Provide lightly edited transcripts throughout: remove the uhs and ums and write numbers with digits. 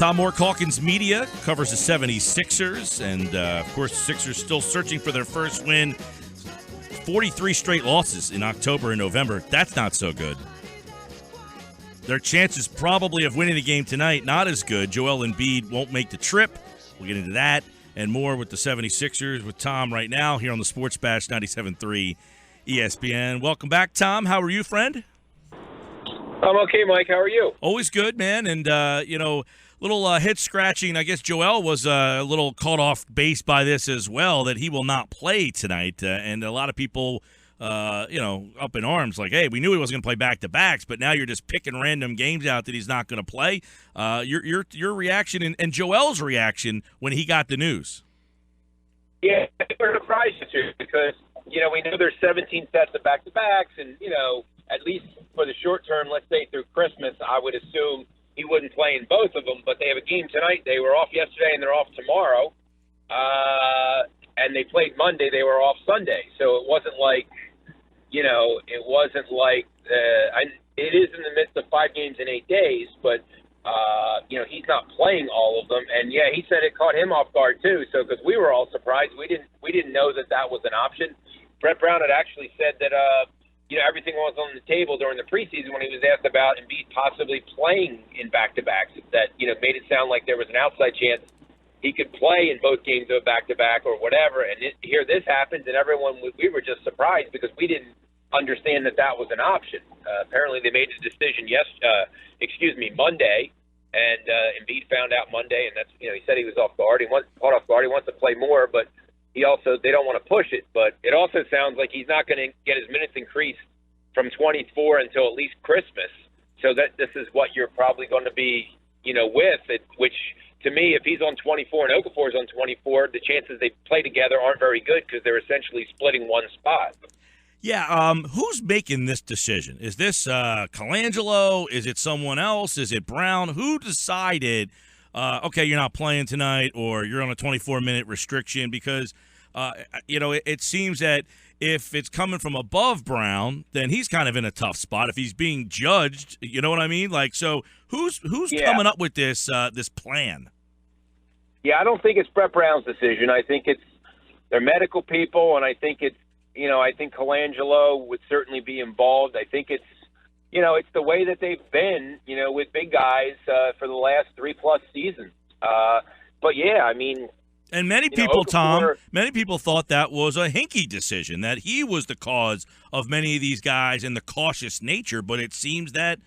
Tom Moore, Calkins Media, covers the 76ers. And, of course, the Sixers still searching for their first win. 43 straight losses in October and November. That's not so good. Their chances probably of winning the game tonight, not as good. Joel Embiid won't make the trip. We'll get into that and more with the 76ers with Tom right now here on the Sports Bash 97.3 ESPN. Welcome back, Tom. How are you, friend? I'm okay, Mike. How are you? Always good, man. And, little head scratching. I guess Joel was a little caught off base by this as well, that he will not play tonight. And a lot of people, up in arms like, hey, we knew he wasn't going to play back-to-backs, but now you're just picking random games out that he's not going to play. Your reaction and Joel's reaction when he got the news. Yeah, we're surprised too because, we know there's 17 sets of back-to-backs and, at least for the short term, let's say through Christmas, I would assume he wouldn't play in both of them, but they have a game tonight. They were off yesterday and they're off tomorrow. And they played Monday. They were off Sunday. So it wasn't like, it is in the midst of 5 games in 8 days, but, he's not playing all of them. And yeah, he said it caught him off guard too. So, cause we were all surprised. We didn't know that was an option. Brett Brown had actually said that, everything was on the table during the preseason when he was asked about Embiid possibly playing in back-to-backs. That, made it sound like there was an outside chance he could play in both games of a back-to-back or whatever. And here this happens, and we were just surprised because we didn't understand that was an option. Apparently they made the decision Monday, and Embiid found out Monday, and that's, he said he was off guard. Caught off guard. He wants to play more, but they don't want to push it. But it also sounds like he's not going to get his minutes increased from 24 until at least Christmas. So that this is what you're probably going to be, with it, which to me, if he's on 24 and Okafor's on 24, the chances they play together aren't very good because they're essentially splitting one spot. Yeah, who's making this decision? Is this Colangelo? Is it someone else? Is it Brown? Who decided, okay, you're not playing tonight or you're on a 24-minute restriction? Because, it seems that if it's coming from above Brown, then he's kind of in a tough spot. If he's being judged, you know what I mean? Like, so who's coming up with this plan? Yeah, I don't think it's Brett Brown's decision. I think it's their medical people, and I think it's, I think Colangelo would certainly be involved. I think it's, it's the way that they've been, with big guys for the last 3+ seasons. But yeah, I mean. And many people, Tom, many people thought that was a Hinkie decision, that he was the cause of many of these guys and the cautious nature. But it seems that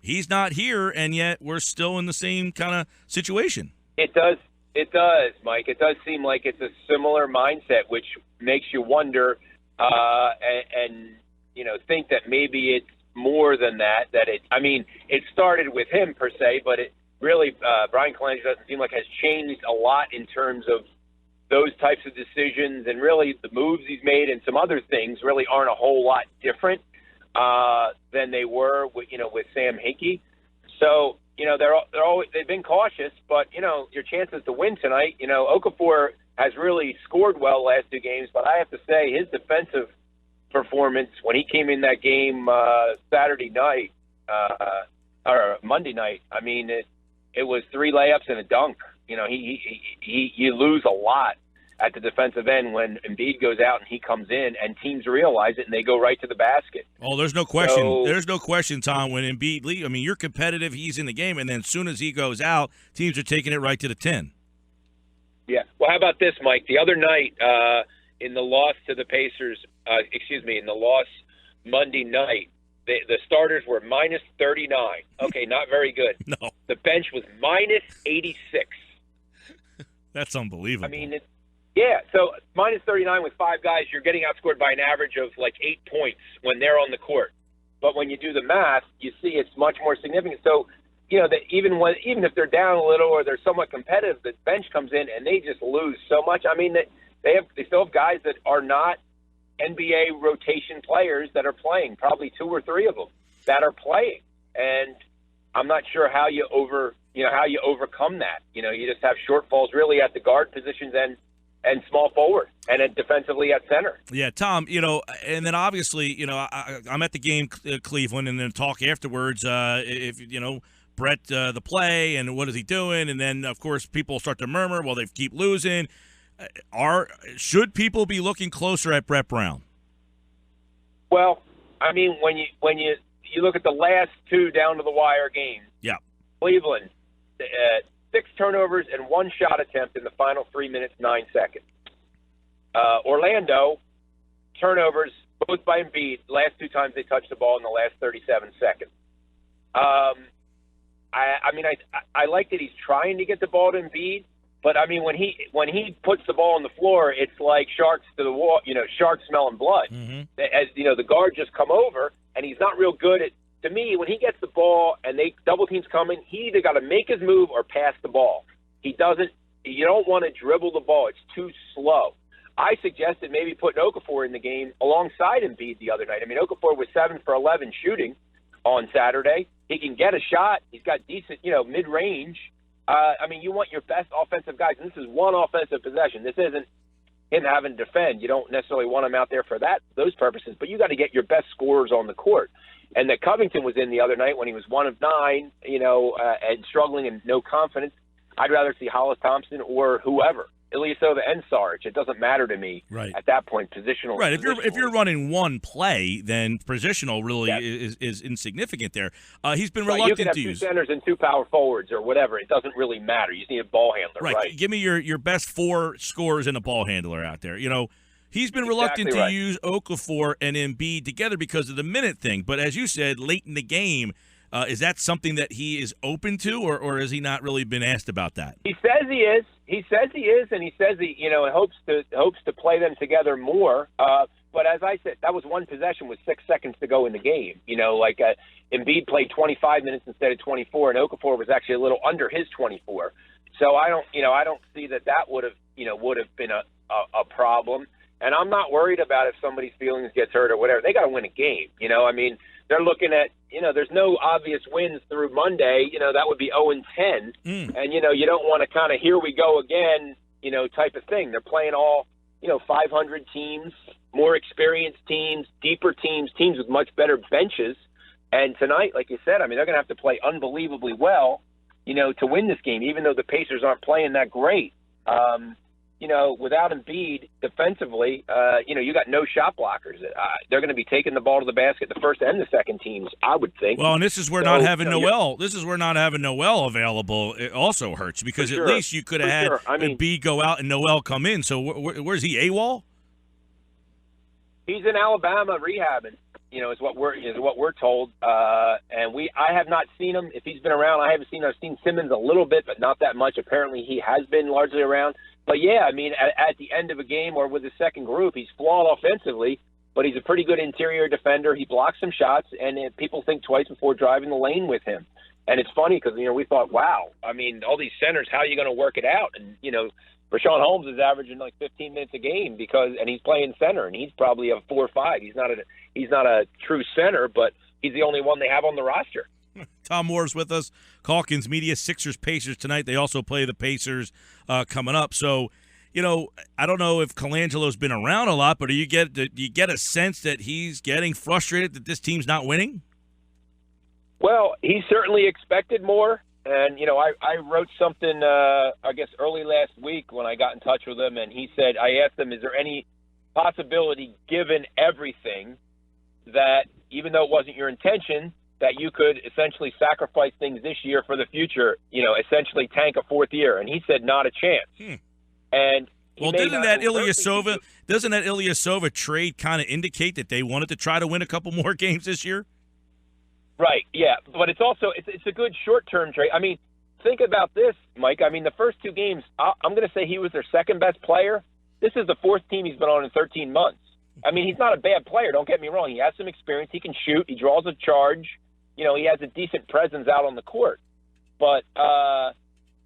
he's not here, and yet we're still in the same kind of situation. It does, Mike. It does seem like it's a similar mindset, which makes you wonder and think that maybe it's more than that. It started with him per se, but it really, Brian Colangelo doesn't seem like has changed a lot in terms of those types of decisions, and really the moves he's made and some other things really aren't a whole lot different than they were with Sam Hinkie. So they've been cautious, but your chances to win tonight. Okafor has really scored well last 2 games, but I have to say his defensive performance when he came in that game Saturday night or Monday night. I mean, it was 3 layups and a dunk. You lose a lot at the defensive end when Embiid goes out and he comes in, and teams realize it and they go right to the basket. Oh, there's no question. There's no question, Tom. When Embiid leaves, you're competitive. He's in the game, and then as soon as he goes out, teams are taking it right to the 10. Yeah. Well, how about this, Mike? The other night in the loss to the Pacers, in the loss Monday night, the starters were minus 39. Okay, not very good. No. The bench was minus 86. That's unbelievable. So minus 39 with 5 guys, you're getting outscored by an average of like 8 points when they're on the court. But when you do the math, you see it's much more significant. So, that even if they're down a little or they're somewhat competitive, the bench comes in and they just lose so much. They still have guys that are not NBA rotation players that are playing, probably 2 or 3 of them that are playing. And I'm not sure how you overcome that. You just have shortfalls really at the guard positions and small forward and then defensively at center. Yeah, Tom, and then obviously, I'm at the game Cleveland and then talk afterwards. If Brett the play and what is he doing? And then, of course, people start to murmur, well, they keep losing. Should people be looking closer at Brett Brown? Well, I mean, when you look at the last two down-to-the-wire games, yeah, Cleveland, 6 turnovers and 1 shot attempt in the final 3 minutes, 9 seconds. Orlando, turnovers, both by Embiid, last 2 times they touched the ball in the last 37 seconds. I like that he's trying to get the ball to Embiid, but I mean when he puts the ball on the floor, it's like sharks to the wall, sharks smelling blood. Mm-hmm. As the guard just come over, and he's not real good at. To me, when he gets the ball and they double teams coming, he either got to make his move or pass the ball. He doesn't. You don't want to dribble the ball; it's too slow. I suggested maybe putting Okafor in the game alongside Embiid the other night. I mean, Okafor was 7 for 11 shooting on Saturday. He can get a shot. He's got decent, mid-range. I mean, you want your best offensive guys, and this is one offensive possession. This isn't him having to defend. You don't necessarily want him out there for those purposes, but you got to get your best scorers on the court. And that Covington was in the other night when he was 1 of 9, and struggling and no confidence. I'd rather see Hollis Thompson or whoever, Ilyasova and Sarge. It doesn't matter to me at that point. Positional, right? If you're running one play, then positional really is insignificant there. He's been reluctant to use. You can have 2 centers and 2 power forwards or whatever. It doesn't really matter. You just need a ball handler, right? Give me your best 4 scorers and a ball handler out there. He's been reluctant to use Okafor and Embiid together because of the minute thing. But as you said, late in the game, is that something that he is open to, or has he not really been asked about that? He says he is. He says he is, and he says he hopes to play them together more. But as I said, that was one possession with 6 seconds to go in the game. Embiid played 25 minutes instead of 24, and Okafor was actually a little under his 24. So I don't see that would have been a problem. And I'm not worried about if somebody's feelings gets hurt or whatever. They got to win a game. They're looking at, there's no obvious wins through Monday. That would be 0-10. And, you don't want to kind of here we go again, type of thing. They're playing all, 500 teams, more experienced teams, deeper teams with much better benches. And tonight, like you said, I mean, they're going to have to play unbelievably well, to win this game, even though the Pacers aren't playing that great. Without Embiid defensively, you got no shot blockers. They're going to be taking the ball to the basket, the first and the second teams, I would think. Well, and this is where not having Noel. This is where not having Noel available. It also hurts because at least you could have had Embiid go out and Noel come in. So where's he? AWOL? He's in Alabama rehabbing. Is what we're told. And I have not seen him. If he's been around, I've seen Simmons a little bit, but not that much. Apparently, he has been largely around. But, yeah, I mean, at the end of a game or with the second group, he's flawed offensively, but he's a pretty good interior defender. He blocks some shots, and people think twice before driving the lane with him. And it's funny because, we thought, wow, I mean, all these centers, how are you going to work it out? And, Rashawn Holmes is averaging like 15 minutes a game and he's playing center, and he's probably a 4 or 5. He's not a true center, but he's the only one they have on the roster. Tom Moore's with us, Calkins Media. Sixers Pacers tonight. They also play the Pacers coming up. So, I don't know if Colangelo's been around a lot, but do you get a sense that he's getting frustrated that this team's not winning? Well, he certainly expected more. And, I wrote something, I guess, early last week when I got in touch with him, and he said, I asked him, is there any possibility, given everything, that even though it wasn't your intention, that you could essentially sacrifice things this year for the future, essentially tank a 4th year? And he said, not a chance. And doesn't that Ilyasova trade kind of indicate that they wanted to try to win a couple more games this year? Right, yeah, but it's also it's a good short-term trade. I mean, think about this, Mike. I mean, the first 2 games, I'm going to say he was their second-best player. This is the 4th team he's been on in 13 months. I mean, he's not a bad player, don't get me wrong. He has some experience. He can shoot. He draws a charge. He has a decent presence out on the court. But,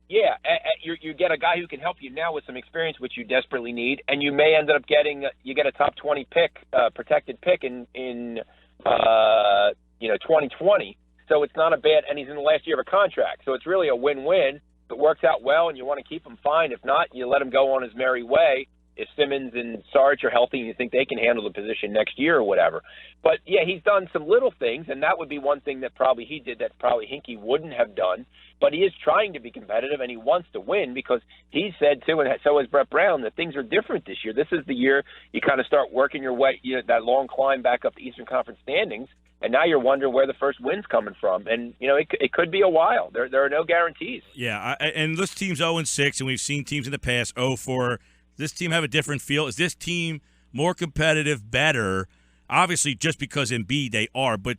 you get a guy who can help you now with some experience, which you desperately need, and you may end up getting you get a top 20 pick, protected pick in 2020. So it's not a bad, and he's in the last year of a contract. So it's really a win-win. If it works out well and you want to keep him, fine. If not, you let him go on his merry way. if Simmons and Sarge are healthy and you think they can handle the position next year or whatever. But, yeah, he's done some little things, and that would be one thing that probably he did that probably Hinkie wouldn't have done. But he is trying to be competitive, and he wants to win because he said, too, and so has Brett Brown, that things are different this year. This is the year you kind of start working your way, that long climb back up the Eastern Conference standings, and now you're wondering where the first win's coming from. And, it could be a while. There are no guarantees. Yeah, and this team's 0-6, and we've seen teams in the past 0-4. Does this team have a different feel? Is this team more competitive, better? Obviously, just because Embiid they are, but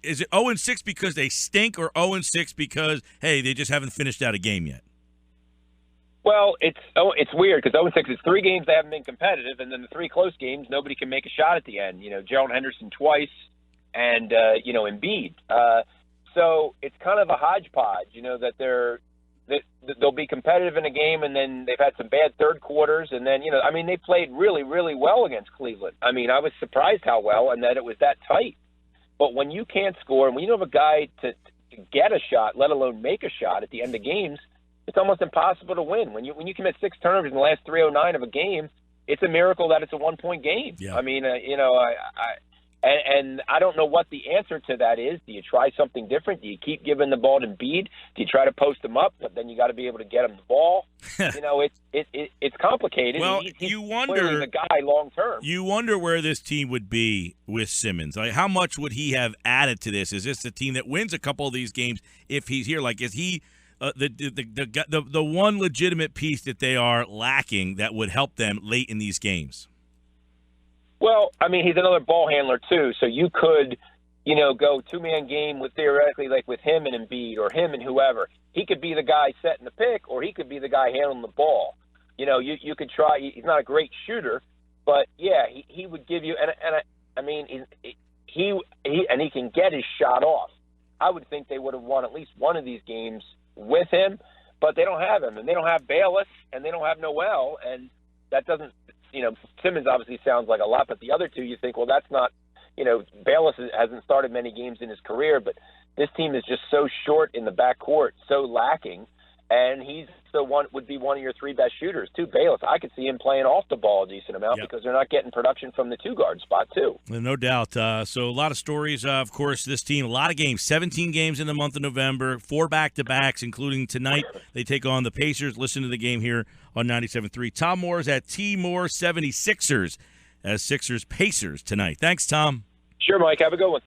is it 0-6 because they stink or 0-6 because, hey, they just haven't finished out a game yet? Well, it's weird because 0-6 is 3 games they haven't been competitive, and then the 3 close games, nobody can make a shot at the end. Gerald Henderson twice and, Embiid. So it's kind of a hodgepodge, that they'll be competitive in a game, and then they've had some bad third quarters, and then, they played really, really well against Cleveland. I was surprised how well and that it was that tight. But when you can't score, and when you don't have a guy to get a shot, let alone make a shot at the end of games, it's almost impossible to win. When you commit 6 turnovers in the last 3:09 of a game, it's a miracle that it's a 1-point game. Yeah. And I don't know what the answer to that is. Do you try something different? Do you keep giving the ball to Embiid? Do you try to post him up? But then you got to be able to get him the ball. It's complicated. Well, he's you wonder the guy long term. You wonder where this team would be with Simmons. Like, how much would he have added to this? Is this the team that wins a couple of these games if he's here? Like, is he the one legitimate piece that they are lacking that would help them late in these games? Well, he's another ball handler, too. So you could, go 2-man game with theoretically like with him and Embiid or him and whoever. He could be the guy setting the pick or he could be the guy handling the ball. You could try. He's not a great shooter, but, yeah, he would give you – he can get his shot off. I would think they would have won at least one of these games with him, but they don't have him. And they don't have Bayless and they don't have Noel, and that doesn't – Simmons obviously sounds like a lot, but the other two you think, well, that's not, Bayless hasn't started many games in his career, but this team is just so short in the backcourt, so lacking, and he's would be one of your 3 best shooters, too. Bayless, I could see him playing off the ball a decent amount because they're not getting production from the 2-guard spot, too. No doubt. So a lot of stories, of course, this team, a lot of games, 17 games in the month of November, 4 back-to-backs, including tonight. They take on the Pacers. Listen to the game here on 97.3. Tom Moore is at T Moore 76ers as Sixers Pacers tonight. Thanks, Tom. Sure, Mike. Have a good one.